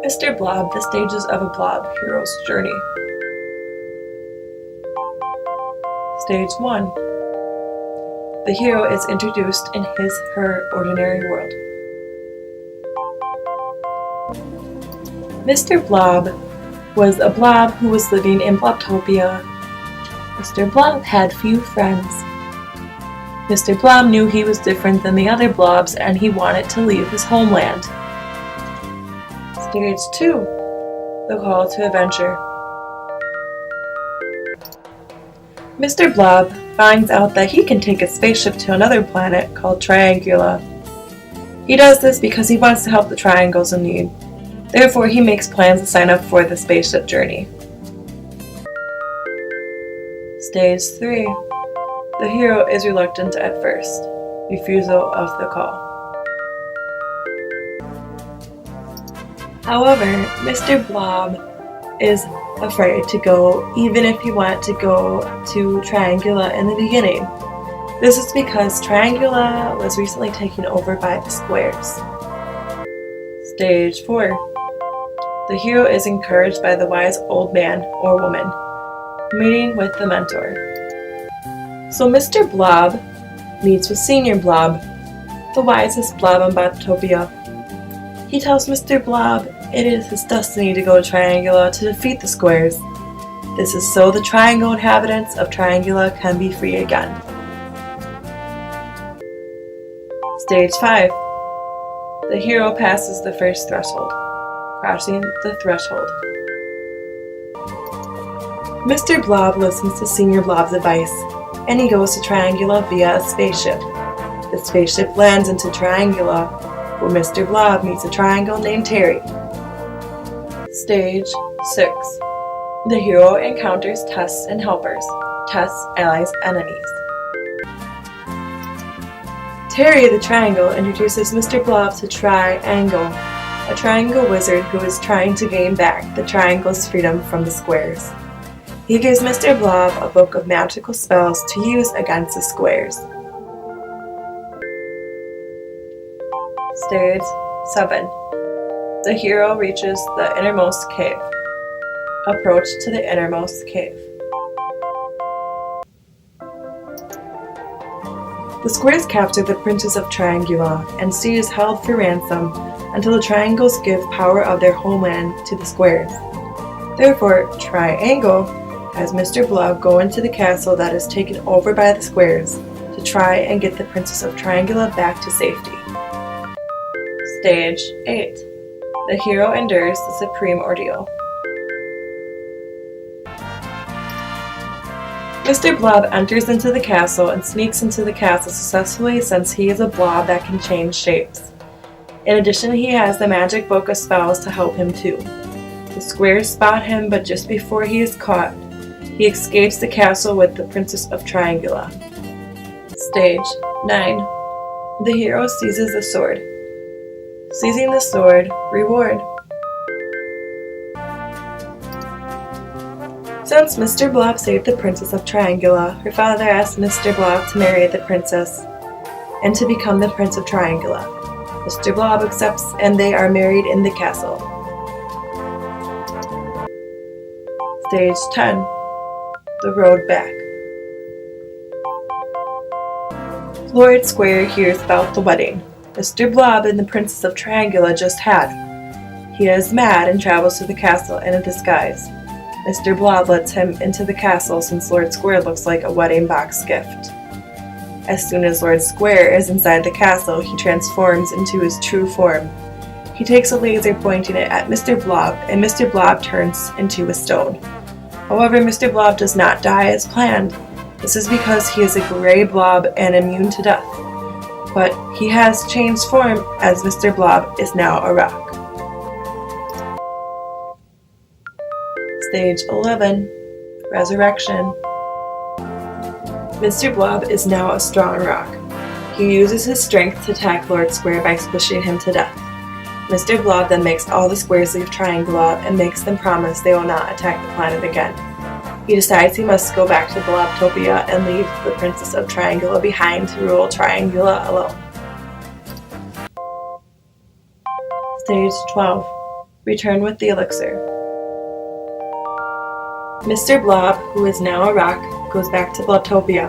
Mr. Blob, the stages of a Blob hero's journey. Stage 1. The hero is introduced in his/her ordinary world. Mr. Blob was a blob who was living in Blobtopia. Mr. Blob had few friends. Mr. Blob knew he was different than the other blobs and he wanted to leave his homeland. Stage 2. The call to adventure. Mr. Blob finds out that he can take a spaceship to another planet called Triangula. He does this because he wants to help the triangles in need. Therefore, he makes plans to sign up for the spaceship journey. Stage 3. The hero is reluctant at first. Refusal of the call. However, Mr. Blob is afraid to go, even if he wanted to go to Triangula in the beginning. This is because Triangula was recently taken over by the squares. Stage 4. The hero is encouraged by the wise old man or woman, meeting with the mentor. So Mr. Blob meets with Senior Blob, the wisest blob on Blobtopia. He tells Mr. Blob it is his destiny to go to Triangula to defeat the squares. This is so the triangle inhabitants of Triangula can be free again. Stage 5. The hero passes the first threshold, crossing the threshold. Mr. Blob listens to Senior Blob's advice, and he goes to Triangula via a spaceship. The spaceship lands into Triangula, where Mr. Blob meets a triangle named Terry. Stage 6. The hero encounters tests and helpers. Tests, allies, enemies. Terry the Triangle introduces Mr. Blob to Triangle, a triangle wizard who is trying to gain back the triangle's freedom from the squares. He gives Mr. Blob a book of magical spells to use against the squares. Stage 7. The hero reaches the innermost cave. Approach to the innermost cave. The squares capture the Princess of Triangula, and she is held for ransom until the triangles give power of their homeland to the squares. Therefore, Triangle has Mr. Blob go into the castle that is taken over by the squares to try and get the Princess of Triangula back to safety. Stage 8. The hero endures the supreme ordeal. Mr. Blob enters into the castle and sneaks into the castle successfully since he is a blob that can change shapes. In addition, he has the magic book of spells to help him too. The squares spot him, but just before he is caught, he escapes the castle with the Princess of Triangula. Stage 9. The hero seizes the sword. Seizing the sword, reward. Since Mr. Blob saved the Princess of Triangula, her father asked Mr. Blob to marry the princess and to become the Prince of Triangula. Mr. Blob accepts and they are married in the castle. Stage 10. The road back. Lord Square hears about the wedding Mr. Blob and the Princess of Triangula just had. He is mad and travels to the castle in a disguise. Mr. Blob lets him into the castle since Lord Square looks like a wedding box gift. As soon as Lord Square is inside the castle, he transforms into his true form. He takes a laser pointing it at Mr. Blob, and Mr. Blob turns into a stone. However, Mr. Blob does not die as planned. This is because he is a gray blob and immune to death. But he has changed form as Mr. Blob is now a rock. Stage 11. Resurrection. Mr. Blob is now a strong rock. He uses his strength to attack Lord Square by squishing him to death. Mr. Blob then makes all the squares leave Triangula and makes them promise they will not attack the planet again. He decides he must go back to Blobtopia and leave the Princess of Triangula behind to rule Triangula alone. Stage 12. return with the elixir. Mr. Blob, who is now a rock, goes back to Blobtopia.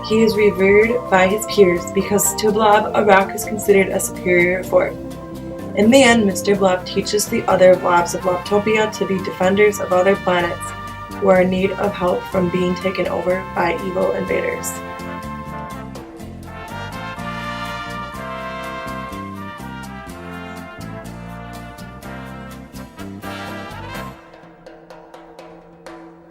He is revered by his peers because to Blob, a rock is considered a superior form. In the end, Mr. Blob teaches the other Blobs of Blobtopia to be defenders of other planets who are in need of help from being taken over by evil invaders.